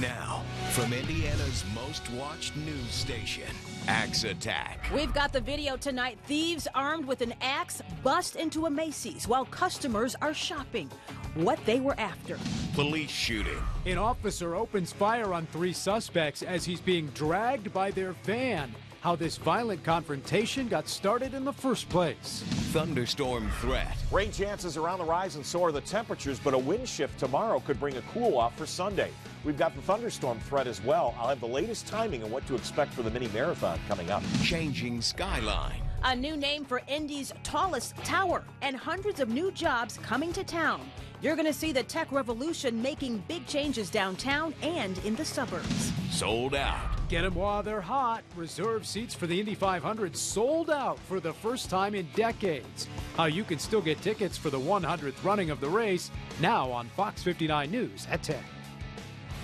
Now, from Indiana's most watched news station, Axe Attack. We've got the video tonight. Thieves armed with an axe bust into a Macy's while customers are shopping. What they were after. Police shooting. An officer opens fire on 3 suspects as he's being dragged by their van. How this violent confrontation got started in the first place. Thunderstorm threat. Rain chances are on the rise, and so are the temperatures, but a wind shift tomorrow could bring a cool off for Sunday. We've got the thunderstorm threat as well. I'll have the latest timing on what to expect for the mini marathon coming up. Changing skyline. A new name for Indy's tallest tower and hundreds of new jobs coming to town. You're going to see the tech revolution making big changes downtown and in the suburbs. Sold out. Get them while they're hot. Reserve seats for the Indy 500 sold out for the first time in decades. How you can still get tickets for the 100th running of the race now on Fox 59 News at 10.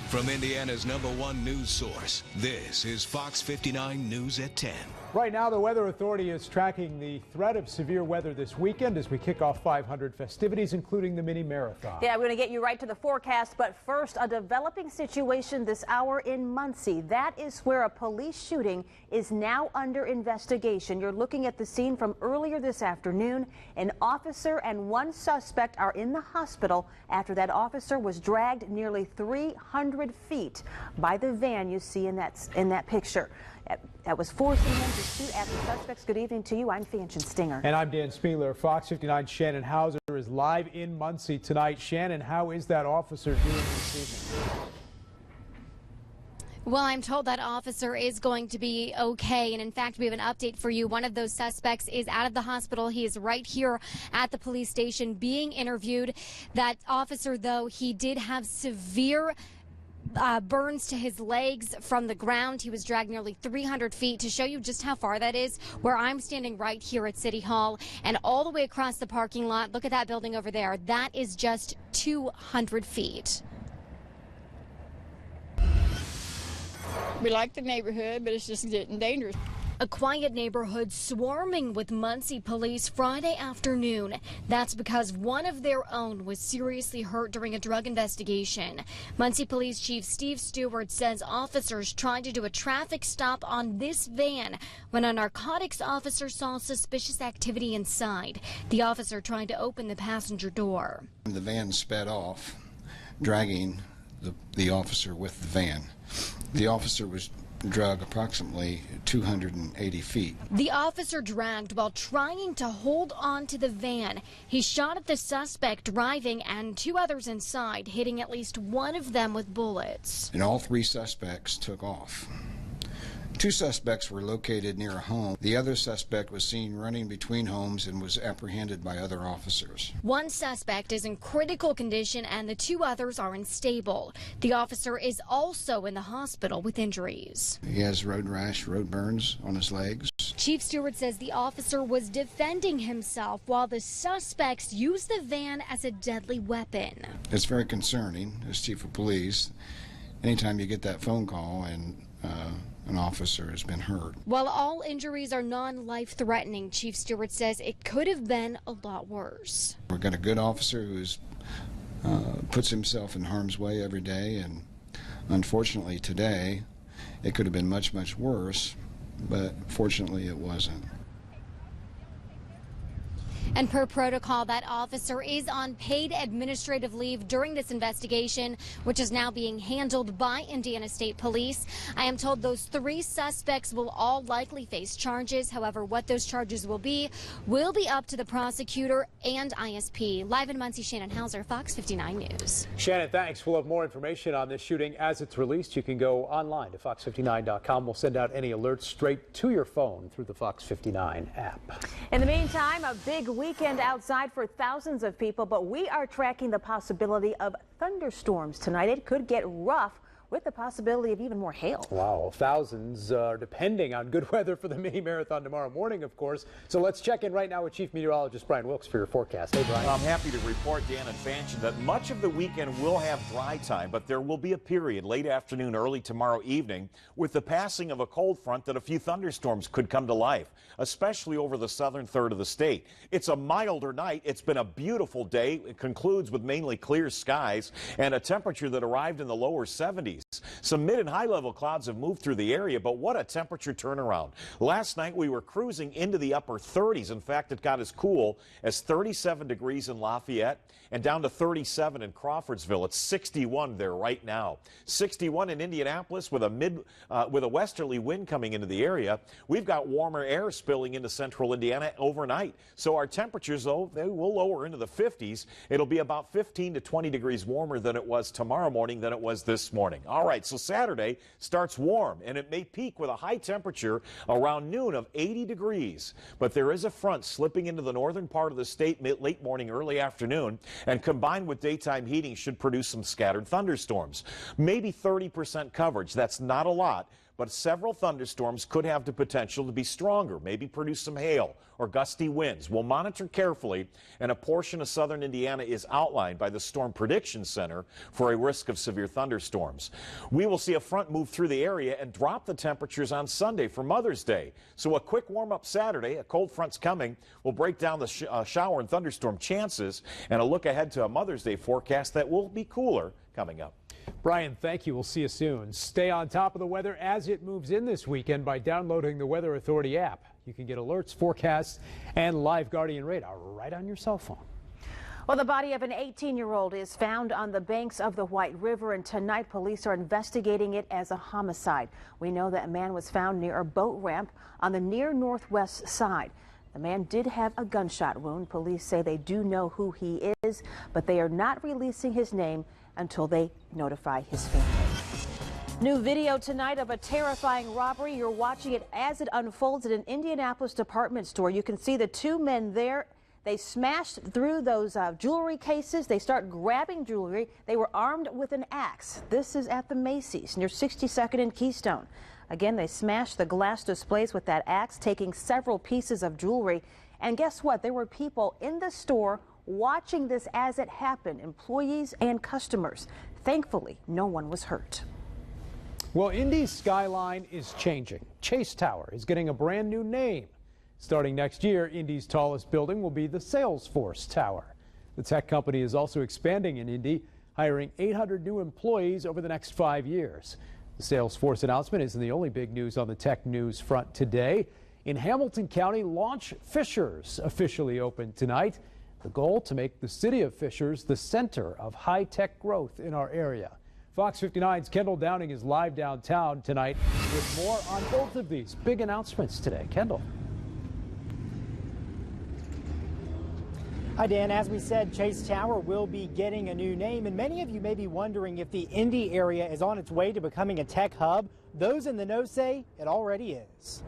From Indiana's #1 news source, this is Fox 59 News at 10. Right now, the Weather Authority is tracking the threat of severe weather this weekend as we kick off 500 festivities, including the mini marathon. Yeah, we're going to get you right to the forecast, but first, a developing situation this hour in Muncie. That is where a police shooting is now under investigation. You're looking at the scene from earlier this afternoon. An officer and 1 suspect are in the hospital after that officer was dragged nearly 300 feet by the van you see in that picture. That was forcing him to shoot at the suspects. Good evening to you. I'm Fanchon Stinger. And I'm Dan Spieler. Fox 59 Shannon Hauser is live in Muncie tonight. Shannon, how is that officer doing this evening? Well, I'm told that officer is going to be okay. And in fact, we have an update for you. One of those suspects is out of the hospital. He is right here at the police station being interviewed. That officer, though, he did have severe burns to his legs from the ground. He was dragged nearly 300 feet. To show you just how far that is, where I'm standing right here at City Hall and all the way across the parking lot. Look at that building over there. That is just 200 feet. We like the neighborhood, but it's just getting dangerous. A quiet neighborhood swarming with Muncie police Friday afternoon. That's because one of their own was seriously hurt during a drug investigation. Muncie Police Chief Steve Stewart says officers tried to do a traffic stop on this van when a narcotics officer saw suspicious activity inside. The officer tried to open the passenger door. The van sped off, dragging the officer with the van. The officer was drug approximately 280 feet. The officer dragged while trying to hold on to the van. He shot at the suspect driving and 2 others inside, hitting at least one of them with bullets. And all 3 suspects took off. 2 suspects were located near a home. The other suspect was seen running between homes and was apprehended by other officers. 1 suspect is in critical condition and the 2 others are unstable. The officer is also in the hospital with injuries. He has road rash, road burns on his legs. Chief Stewart says the officer was defending himself while the suspects used the van as a deadly weapon. It's very concerning as chief of police. Anytime you get that phone call and an officer has been hurt. While all injuries are non-life-threatening, Chief Stewart says it could have been a lot worse. We've got a good officer who puts himself in harm's way every day, and unfortunately today it could have been much, much worse, but fortunately it wasn't. And per protocol, that officer is on paid administrative leave during this investigation, which is now being handled by Indiana State Police. I am told those 3 suspects will all likely face charges. However, what those charges will be up to the prosecutor and ISP. Live in Muncie, Shannon Hauser, Fox 59 News. Shannon, thanks. We'll have more information on this shooting as it's released. You can go online to fox59.com. We'll send out any alerts straight to your phone through the Fox 59 app. In the meantime, a big weekend outside for thousands of people, but we are tracking the possibility of thunderstorms tonight. It could get rough with the possibility of even more hail. Wow, thousands are depending on good weather for the mini marathon tomorrow morning, of course. So let's check in right now with Chief Meteorologist Brian Wilkes for your forecast. Hey, Brian. I'm happy to report, Dan and Fanchon, that much of the weekend will have dry time, but there will be a period late afternoon, early tomorrow evening with the passing of a cold front that a few thunderstorms could come to life, especially over the southern third of the state. It's a milder night. It's been a beautiful day. It concludes with mainly clear skies and a temperature that arrived in the lower 70s. 50s. Some mid and high level clouds have moved through the area, but what a temperature turnaround. Last night we were cruising into the upper 30s. In fact, it got as cool as 37 degrees in Lafayette and down to 37 in Crawfordsville. It's 61 there right now. 61 in Indianapolis with a westerly wind coming into the area. We've got warmer air spilling into central Indiana overnight. So our temperatures, though, they will lower into the 50s. It'll be about 15 to 20 degrees warmer than it was tomorrow morning than it was this morning. All right, so Saturday starts warm, and it may peak with a high temperature around noon of 80 degrees. But there is a front slipping into the northern part of the state late morning, early afternoon, and combined with daytime heating should produce some scattered thunderstorms. Maybe 30% coverage. That's not a lot, but several thunderstorms could have the potential to be stronger, maybe produce some hail or gusty winds. We'll monitor carefully, and a portion of southern Indiana is outlined by the Storm Prediction Center for a risk of severe thunderstorms. We will see a front move through the area and drop the temperatures on Sunday for Mother's Day. So a quick warm-up Saturday, a cold front's coming. We'll break down the shower and thunderstorm chances and a look ahead to a Mother's Day forecast that will be cooler coming up. Brian, thank you. We'll see you soon. Stay on top of the weather as it moves in this weekend by downloading the Weather Authority app. You can get alerts, forecasts, and live Guardian radar right on your cell phone. Well, the body of an 18-year-old is found on the banks of the White River, and tonight police are investigating it as a homicide. We know that a man was found near a boat ramp on the near northwest side. The man did have a gunshot wound. Police say they do know who he is, but they are not releasing his name until they notify his family. New video tonight of a terrifying robbery. You're watching it as it unfolds at an Indianapolis department store. You can see the two men there. They smashed through those jewelry cases. They start grabbing jewelry. They were armed with an axe. This is at the Macy's near 62nd and Keystone. Again, they smashed the glass displays with that axe, taking several pieces of jewelry. And guess what? There were people in the store watching this as it happened, employees and customers. Thankfully, no one was hurt. Well, Indy's skyline is changing. Chase Tower is getting a brand new name. Starting next year, Indy's tallest building will be the Salesforce Tower. The tech company is also expanding in Indy, hiring 800 new employees over the next 5 years. The Salesforce announcement isn't the only big news on the tech news front today. In Hamilton County, Launch Fishers officially opened tonight. The goal to make the city of Fishers the center of high-tech growth in our area. Fox 59's Kendall Downing is live downtown tonight with more on both of these big announcements today. Kendall. Hi, Dan. As we said, Chase Tower will be getting a new name, and many of you may be wondering if the Indy area is on its way to becoming a tech hub. Those in the know say it already is.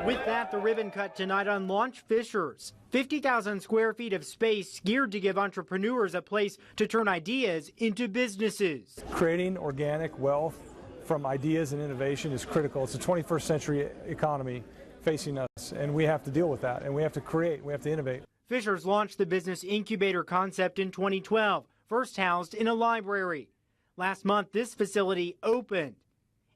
With that, the ribbon cut tonight on Launch Fishers. 50,000 square feet of space geared to give entrepreneurs a place to turn ideas into businesses. Creating organic wealth from ideas and innovation is critical. It's a 21st century economy facing us, and we have to deal with that, and we have to create, we have to innovate. Fishers launched the business incubator concept in 2012, first housed in a library. Last month, this facility opened.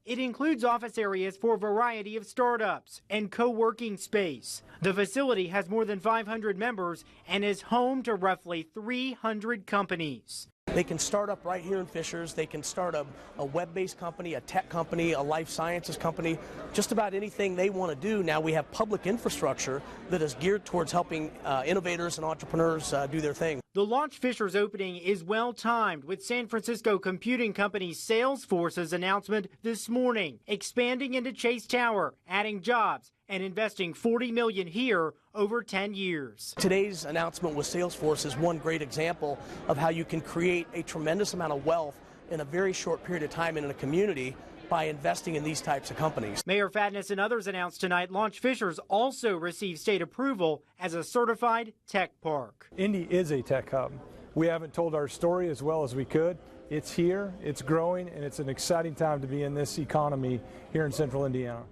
It includes office areas for a variety of startups and co-working space. The facility has more than 500 members and is home to roughly 300 companies. They can start up right here in Fishers. They can start a web-based company, a tech company, a life sciences company, just about anything they want to do. Now we have public infrastructure that is geared towards helping innovators and entrepreneurs do their thing. The Launch Fishers opening is well-timed with San Francisco computing company Salesforce's announcement this morning, expanding into Chase Tower, adding jobs, and investing $40 million here over 10 years. Today's announcement with Salesforce is one great example of how you can create a tremendous amount of wealth in a very short period of time in a community by investing in these types of companies. Mayor Fatness and others announced tonight Launch Fishers also received state approval as a certified tech park. Indy is a tech hub. We haven't told our story as well as we could. It's here, it's growing, and it's an exciting time to be in this economy here in central Indiana.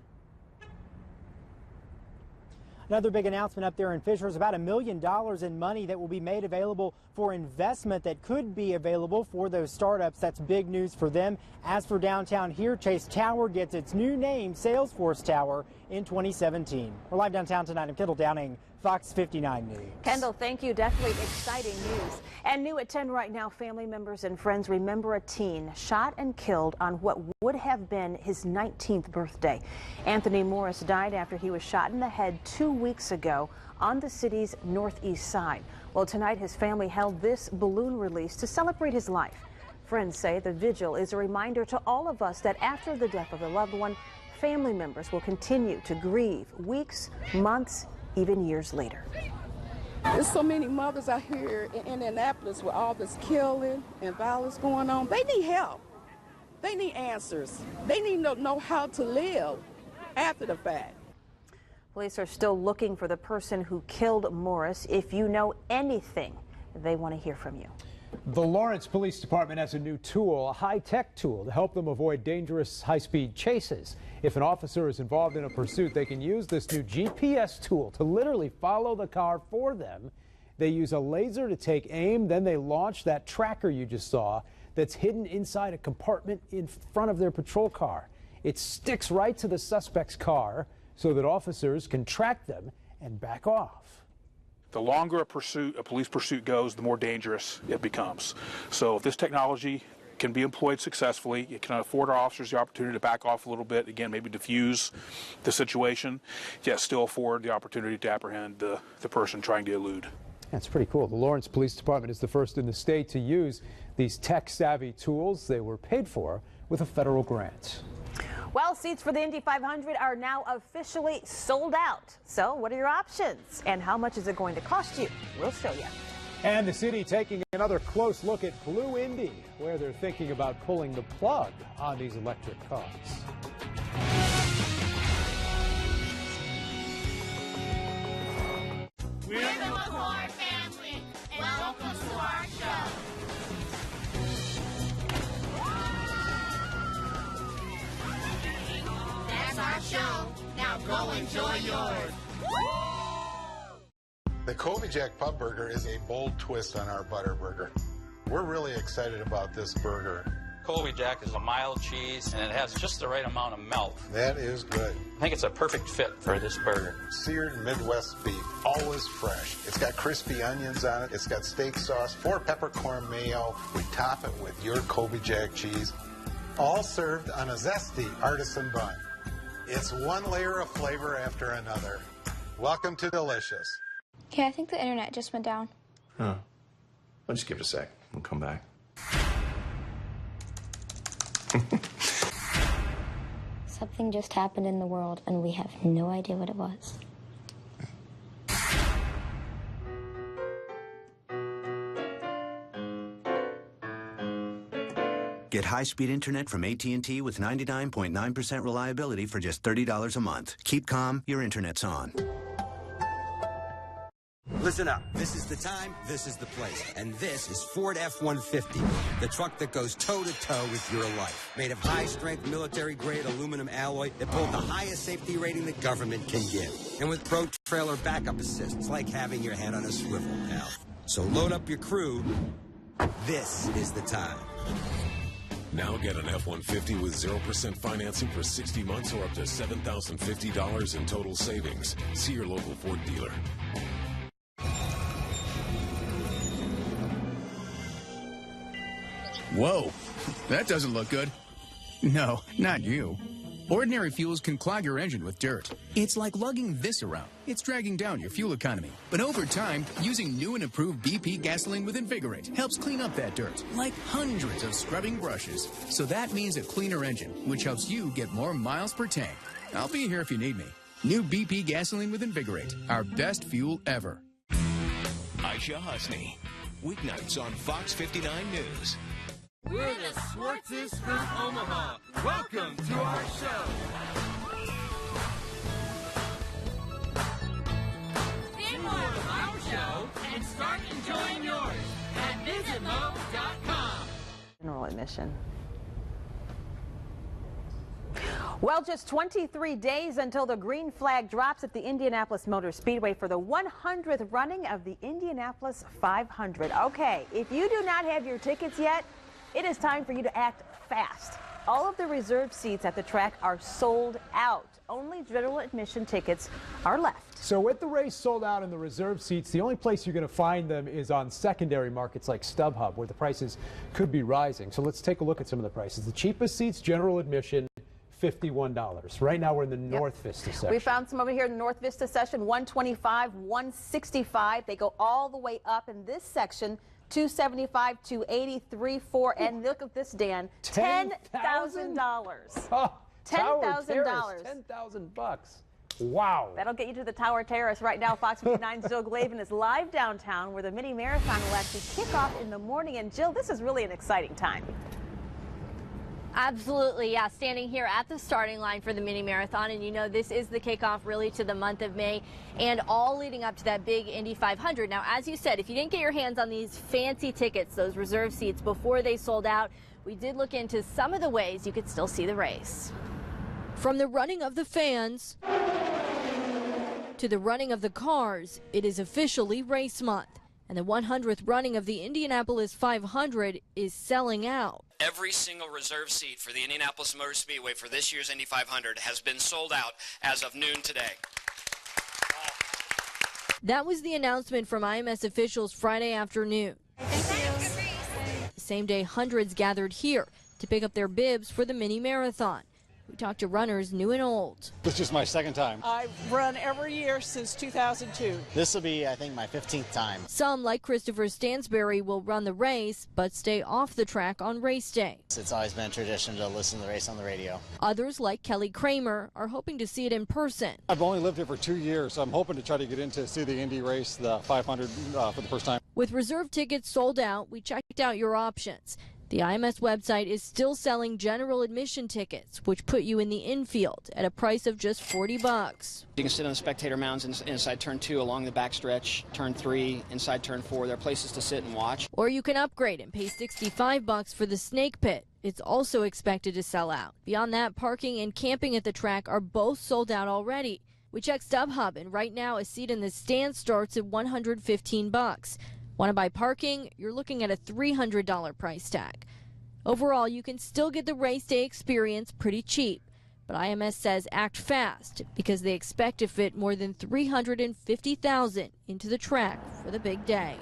Another big announcement up there in Fishers, about $1 million in money that will be made available for investment that could be available for those startups. That's big news for them. As for downtown here, Chase Tower gets its new name, Salesforce Tower, in 2017. We're live downtown tonight. I'm Kendall Downing, Fox 59 News. Kendall, thank you. Definitely exciting news. And new at 10 right now, family members and friends remember a teen shot and killed on what would have been his 19th birthday. Anthony Morris died after he was shot in the head 2 weeks ago on the city's northeast side. Well, tonight his family held this balloon release to celebrate his life. Friends say the vigil is a reminder to all of us that after the death of a loved one, family members will continue to grieve weeks, months, even years later. There's so many mothers out here in Indianapolis with all this killing and violence going on. They need help. They need answers. They need to know how to live after the fact. Police are still looking for the person who killed Morris. If you know anything, they want to hear from you. The Lawrence Police Department has a new tool, a high-tech tool, to help them avoid dangerous high-speed chases. If an officer is involved in a pursuit, they can use this new GPS tool to literally follow the car for them. They use a laser to take aim, then they launch that tracker you just saw that's hidden inside a compartment in front of their patrol car. It sticks right to the suspect's car so that officers can track them and back off. The longer a police pursuit goes, the more dangerous it becomes. So if this technology can be employed successfully, it can afford our officers the opportunity to back off a little bit, again, maybe diffuse the situation, yet still afford the opportunity to apprehend the person trying to elude. That's pretty cool. The Lawrence Police Department is the first in the state to use these tech-savvy tools. They were paid for with a federal grant. Well, seats for the Indy 500 are now officially sold out. So what are your options? And how much is it going to cost you? We'll show you. And the city taking another close look at Blue Indy, where they're thinking about pulling the plug on these electric cars. We're the McCord family, and welcome to our show. That's our show. Now go enjoy yours. The Colby Jack Pub Burger is a bold twist on our butter burger. We're really excited about this burger. Colby Jack is a mild cheese, and it has just the right amount of melt. That is good. I think it's a perfect fit for this burger. Seared Midwest beef, always fresh. It's got crispy onions on it. It's got steak sauce, 4 peppercorn mayo. We top it with your Colby Jack cheese, all served on a zesty artisan bun. It's one layer of flavor after another. Welcome to Delicious. Okay, I think the internet just went down. Huh. I'll just give it a sec. We'll come back. Something just happened in the world, and we have no idea what it was. Get high-speed internet from AT&T with 99.9% reliability for just $30 a month. Keep calm, your internet's on. Listen up. This is the time, this is the place. And this is Ford F-150, the truck that goes toe-to-toe with your life. Made of high-strength military-grade aluminum alloy that pulled the highest safety rating the government can give. And with Pro Trailer backup assist, it's like having your head on a swivel, pal. So load up your crew. This is the time. Now get an F-150 with 0% financing for 60 months or up to $7,050 in total savings. See your local Ford dealer. Whoa, that doesn't look good. No, not you. Ordinary fuels can clog your engine with dirt. It's like lugging this around. It's dragging down your fuel economy. But over time, using new and improved BP gasoline with Invigorate helps clean up that dirt, like hundreds of scrubbing brushes. So that means a cleaner engine, which helps you get more miles per tank. I'll be here if you need me. New BP gasoline with Invigorate, our best fuel ever. Aisha Husney, weeknights on Fox 59 News. We're the Swartzes from Omaha. Welcome to our show. See more of our show and start enjoying yours at visitmo.com. General admission. Well, just 23 days until the green flag drops at the Indianapolis Motor Speedway for the 100th running of the Indianapolis 500. Okay, if you do not have your tickets yet, it is time for you to act fast. All of the reserved seats at the track are sold out. Only general admission tickets are left. So with the race sold out and the reserved seats, the only place you're going to find them is on secondary markets like StubHub, where the prices could be rising. So let's take a look at some of the prices. The cheapest seats, general admission, $51. Right now we're in the North Vista section. We found some over here in the North Vista section, $125, $165. They go all the way up in this section, $275, $280, $340, and look at this, Dan, $10,000. Oh, $10,000. $10,000. Wow. That'll get you to the Tower Terrace. Right now, Fox 59's Jill Glavin is live downtown where the mini marathon will actually kick off in the morning. And Jill, this is really an exciting time. Absolutely, yeah. Standing here at the starting line for the mini marathon, and you know this is the kickoff really to the month of May and all leading up to that big Indy 500. Now, as you said, if you didn't get your hands on these fancy tickets, those reserve seats before they sold out, we did look into some of the ways you could still see the race. From the running of the fans to the running of the cars, it is officially race month. And the 100th running of the Indianapolis 500 is selling out. Every single reserve seat for the Indianapolis Motor Speedway for this year's Indy 500 has been sold out as of noon today. That was the announcement from IMS officials Friday afternoon. The same day, hundreds gathered here to pick up their bibs for the mini marathon. We talked to runners new and old. This is just my second time. I've run every year since 2002. This will be, I think, my 15th time. Some, like Christopher Stansberry, will run the race but stay off the track on race day. It's always been a tradition to listen to the race on the radio. Others, like Kelly Kramer, are hoping to see it in person. I've only lived here for 2 years, so I'm hoping to try to get in to see the Indy race, the 500, for the first time. With reserve tickets sold out, we checked out your options. The IMS website is still selling general admission tickets, which put you in the infield at a price of just $40. You can sit on the spectator mounds inside turn 2 along the backstretch, turn 3, inside turn 4. There are places to sit and watch. Or you can upgrade and pay $65 for the snake pit. It's also expected to sell out. Beyond that, parking and camping at the track are both sold out already. We checked StubHub, and right now a seat in the stand starts at $115. Want to buy parking? You're looking at a $300 price tag. Overall, you can still get the race day experience pretty cheap, but IMS says act fast because they expect to fit more than 350,000 into the track for the big day.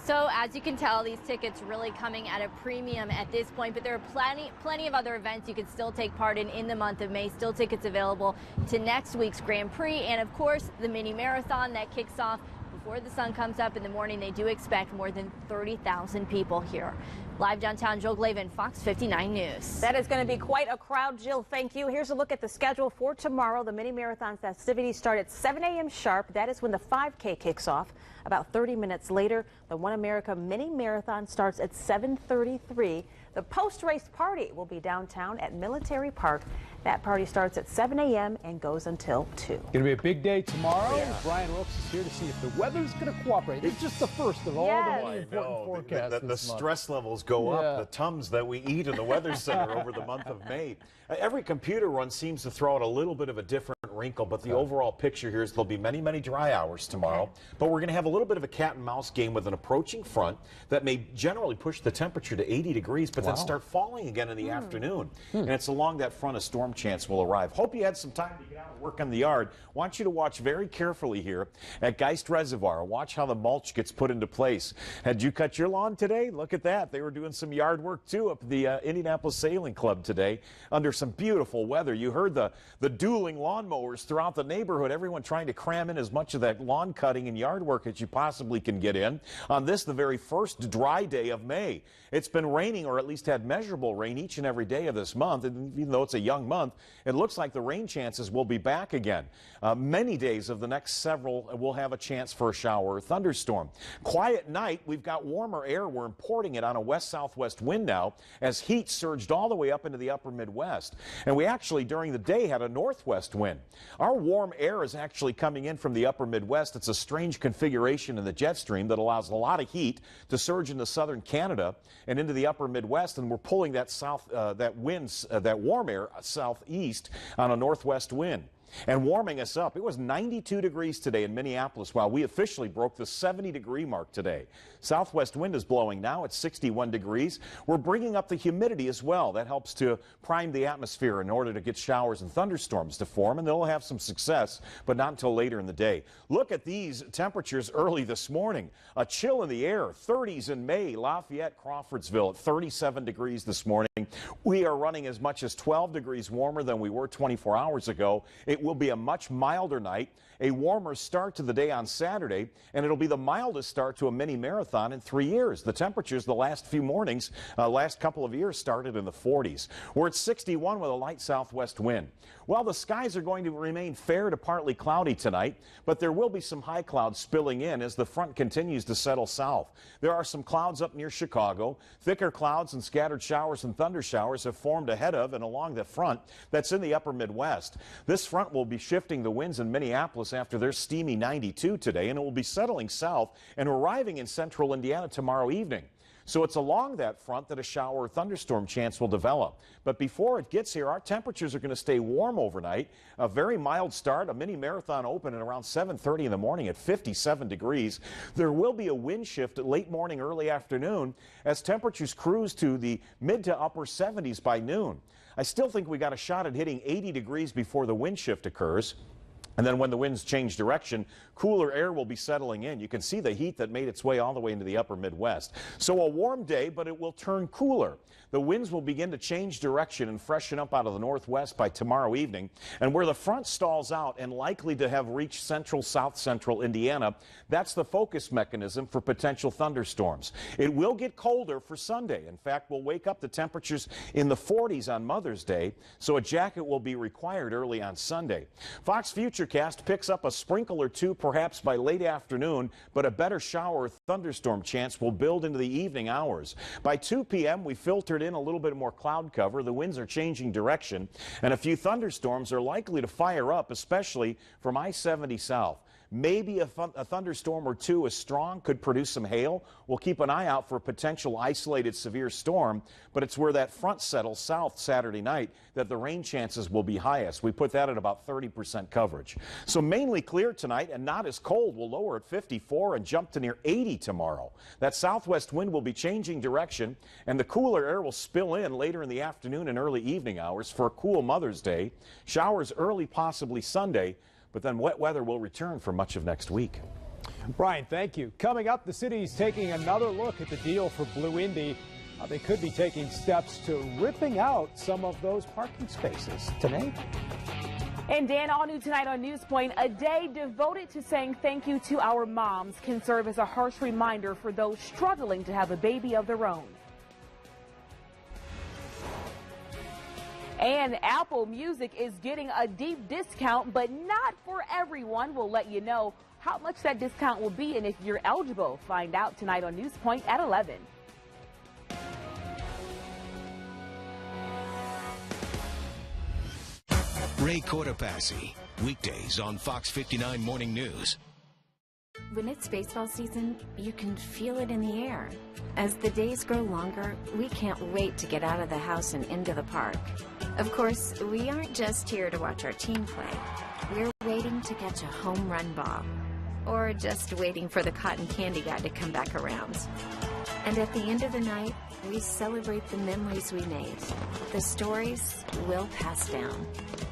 So as you can tell, these tickets really coming at a premium at this point, but there are plenty of other events you can still take part in the month of May. Still tickets available to next week's Grand Prix and, of course, the mini marathon that kicks off before the sun comes up in the morning. They do expect more than 30,000 people here. Live downtown, Jill Glavin, Fox 59 News. That is going to be quite a crowd, Jill. Thank you. Here's a look at the schedule for tomorrow. The mini marathon festivities start at 7 a.m. sharp. That is when the 5K kicks off. About 30 minutes later, the One America Mini Marathon starts at 7:33. The post-race party will be downtown at Military Park. That party starts at 7 a.m. and goes until 2. Going to be a big day tomorrow. Yeah. Brian Wilkes is here to see if the weather's going to cooperate. It's just the first of all the many important forecasts. The stress levels go up, the Tums that we eat in the Weather Center over the month of May. Every computer run seems to throw out a little bit of a different wrinkle, but the overall picture here is there'll be many, many dry hours tomorrow. But we're going to have a little bit of a cat and mouse game with an approaching front that may generally push the temperature to 80 degrees, but then start falling again in the afternoon. And it's along that front a storm chance will arrive. Hope you had some time to get out and work on the yard. Want you to watch very carefully here at Geist Reservoir. Watch how the mulch gets put into place. Had you cut your lawn today? Look at that. They were doing some yard work too up at the Indianapolis Sailing Club today under some beautiful weather. You heard the dueling lawnmowers throughout the neighborhood, everyone trying to cram in as much of that lawn cutting and yard work as you possibly can get in on this, the very first dry day of May. It's been raining, or at least had measurable rain each and every day of this month, and even though it's a young month, it looks like the rain chances will be back again. Many days of the next several will have a chance for a shower or thunderstorm. Quiet night, we've got warmer air. We're importing it on a west-southwest wind now as heat surged all the way up into the upper Midwest. And we actually, during the day, had a northwest wind. Our warm air is actually coming in from the upper Midwest. It's a strange configuration in the jet stream that allows a lot of heat to surge into southern Canada and into the upper Midwest, and we're pulling that warm air southeast on a northwest wind and warming us up. It was 92 degrees today in Minneapolis while we officially broke the 70-degree mark today. Southwest wind is blowing now at 61 degrees. We're bringing up the humidity as well. That helps to prime the atmosphere in order to get showers and thunderstorms to form, and they'll have some success, but not until later in the day. Look at these temperatures early this morning. A chill in the air, 30s in May. Lafayette, Crawfordsville at 37 degrees this morning. We are running as much as 12 degrees warmer than we were 24 hours ago. It will be a much milder night, a warmer start to the day on Saturday, and it'll be the mildest start to a mini marathon in 3 years. The temperatures the last few mornings, last couple of years, started in the 40s. We're at 61 with a light southwest wind. Well, the skies are going to remain fair to partly cloudy tonight, but there will be some high clouds spilling in as the front continues to settle south. There are some clouds up near Chicago. Thicker clouds and scattered showers and thunder showers have formed ahead of and along the front that's in the upper Midwest. This front will be shifting the winds in Minneapolis after their steamy 92 today, and it will be settling south and arriving in central Indiana tomorrow evening. So it's along that front that a shower or thunderstorm chance will develop. But before it gets here, our temperatures are going to stay warm overnight. A very mild start, a mini marathon open at around 7:30 in the morning at 57 degrees. There will be a wind shift at late morning, early afternoon as temperatures cruise to the mid to upper 70s by noon. I still think we got a shot at hitting 80 degrees before the wind shift occurs. And then when the winds change direction, cooler air will be settling in. You can see the heat that made its way all the way into the upper Midwest. So a warm day, but it will turn cooler. The winds will begin to change direction and freshen up out of the northwest by tomorrow evening. And where the front stalls out and likely to have reached central, south central Indiana, that's the focus mechanism for potential thunderstorms. It will get colder for Sunday. In fact, we'll wake up to temperatures in the 40s on Mother's Day, so a jacket will be required early on Sunday. Fox Futurecast picks up a sprinkle or two perhaps by late afternoon, but a better shower or thunderstorm chance will build into the evening hours. By 2 p.m., we filtered in a little bit more cloud cover. The winds are changing direction, and a few thunderstorms are likely to fire up, especially from I-70 south. Maybe a thunderstorm or two is strong, could produce some hail. We'll keep an eye out for a potential isolated severe storm, but it's where that front settles south Saturday night that the rain chances will be highest. We put that at about 30% coverage. So mainly clear tonight and not as cold. We'll lower at 54 and jump to near 80 tomorrow. That southwest wind will be changing direction, and the cooler air will spill in later in the afternoon and early evening hours for a cool Mother's Day. Showers early, possibly Sunday, but then wet weather will return for much of next week. Brian, thank you. Coming up, the city's taking another look at the deal for Blue Indy. They could be taking steps to ripping out some of those parking spaces. Today. And Dan, all new tonight on Newspoint, a day devoted to saying thank you to our moms can serve as a harsh reminder for those struggling to have a baby of their own. And Apple Music is getting a deep discount, but not for everyone. We'll let you know how much that discount will be and if you're eligible. Find out tonight on Newspoint at 11. Ray Cortopassi, weekdays on Fox 59 Morning News. When it's baseball season, you can feel it in the air. As the days grow longer, we can't wait to get out of the house and into the park. Of course, we aren't just here to watch our team play. We're waiting to catch a home run ball, or just waiting for the cotton candy guy to come back around. And at the end of the night, we celebrate the memories we made, the stories we'll pass down.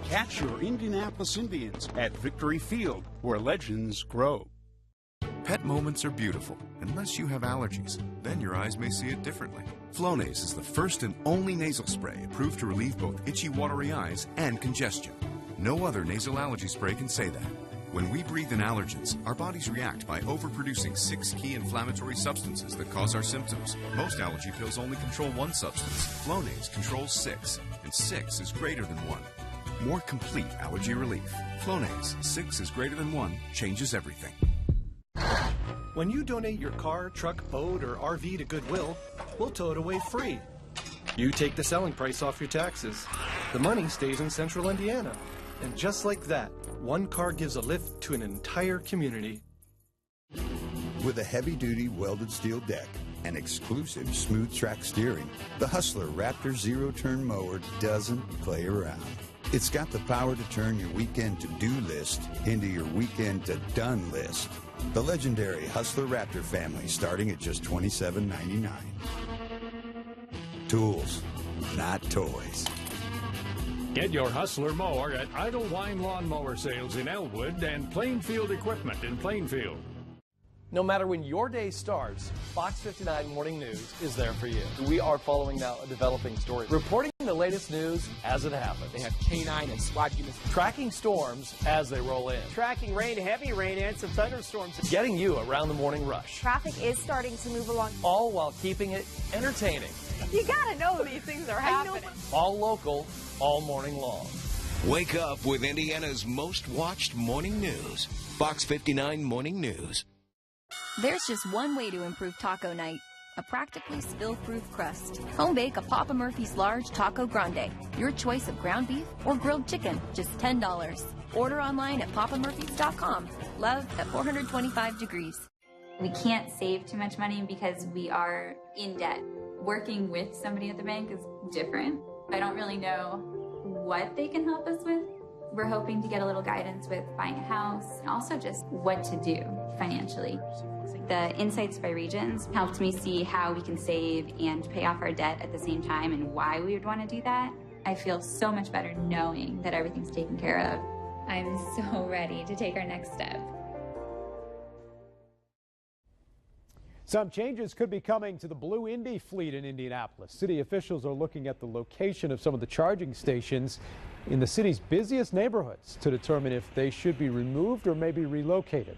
Catch your Indianapolis Indians at Victory Field, where legends grow. Pet moments are beautiful, unless you have allergies. Then your eyes may see it differently. Flonase is the first and only nasal spray approved to relieve both itchy, watery eyes and congestion. No other nasal allergy spray can say that. When we breathe in allergens, our bodies react by overproducing 6 key inflammatory substances that cause our symptoms. Most allergy pills only control one substance. Flonase controls 6, and 6 is greater than 1. More complete allergy relief. Flonase, 6 is greater than 1, changes everything. When you donate your car, truck, boat, or RV to Goodwill, we'll tow it away free. You take the selling price off your taxes. The money stays in Central Indiana. And just like that, one car gives a lift to an entire community. With a heavy-duty welded steel deck and exclusive smooth track steering, the Hustler Raptor zero-turn mower doesn't play around. It's got the power to turn your weekend to-do list into your weekend to-done list. The legendary Hustler Raptor family starting at just $27.99. Tools, not toys. Get your Hustler mower at Idlewind Lawnmower Sales in Elwood and Plainfield Equipment in Plainfield. No matter when your day starts, Fox 59 Morning News is there for you. We are following now a developing story, reporting the latest news as it happens. They have K9 and SWAT units tracking storms as they roll in. Tracking rain, heavy rain, and some thunderstorms. Getting you around the morning rush. Traffic is starting to move along. All while keeping it entertaining. You gotta know these things are happening. All local, all morning long. Wake up with Indiana's most watched morning news. Fox 59 Morning News. There's just one way to improve taco night. A practically spill-proof crust. Home bake a Papa Murphy's Large Taco Grande. Your choice of ground beef or grilled chicken, just $10. Order online at papamurphys.com. Love at 425 degrees. We can't save too much money because we are in debt. Working with somebody at the bank is different. I don't really know what they can help us with. We're hoping to get a little guidance with buying a house and also just what to do financially. The Insights by Regions helped me see how we can save and pay off our debt at the same time and why we would want to do that. I feel so much better knowing that everything's taken care of. I'm so ready to take our next step. Some changes could be coming to the Blue Indy fleet in Indianapolis. City officials are looking at the location of some of the charging stations in the city's busiest neighborhoods to determine if they should be removed or maybe relocated.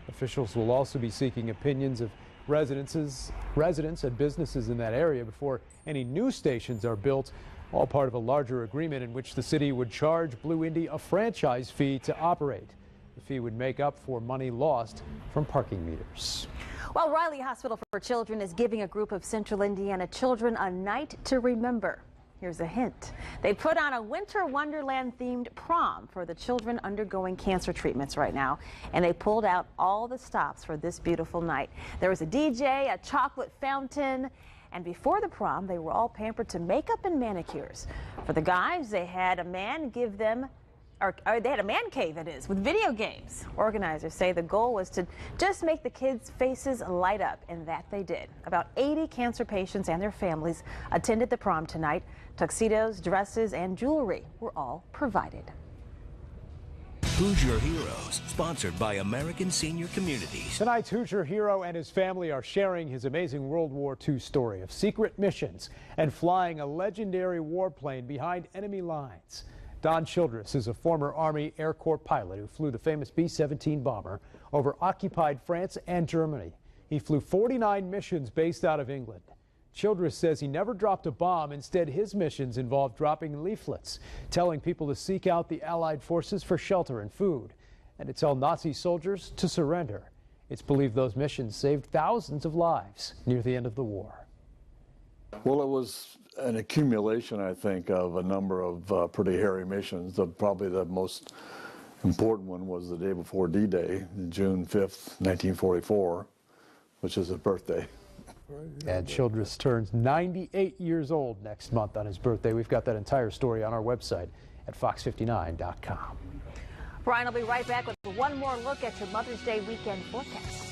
Officials will also be seeking opinions of residents and businesses in that area before any new stations are built, all part of a larger agreement in which the city would charge Blue Indy a franchise fee to operate. The fee would make up for money lost from parking meters. Well, Riley Hospital for Children is giving a group of Central Indiana children a night to remember. Here's a hint. They put on a Winter Wonderland themed prom for the children undergoing cancer treatments right now, and they pulled out all the stops for this beautiful night. There was a DJ, a chocolate fountain, and before the prom, they were all pampered to makeup and manicures. For the guys, they had a man give them they had a man cave, it is, with video games. Organizers say the goal was to just make the kids' faces light up, and that they did. About 80 cancer patients and their families attended the prom tonight. Tuxedos, dresses, and jewelry were all provided. Hoosier Heroes, sponsored by American Senior Communities. Tonight's Hoosier hero and his family are sharing his amazing World War II story of secret missions and flying a legendary warplane behind enemy lines. Don Childress is a former Army Air Corps pilot who flew the famous B-17 bomber over occupied France and Germany. He flew 49 missions based out of England. Childress says he never dropped a bomb. Instead, his missions involved dropping leaflets, telling people to seek out the Allied forces for shelter and food, and to tell Nazi soldiers to surrender. It's believed those missions saved thousands of lives near the end of the war. Well, it was an accumulation, I think, of a number of pretty hairy missions. Probably the most important one was the day before D-Day, June 5th, 1944, which is his birthday. And Childress turns 98 years old next month on his birthday. We've got that entire story on our website at fox59.com. Brian will be right back with one more look at your Mother's Day weekend forecast.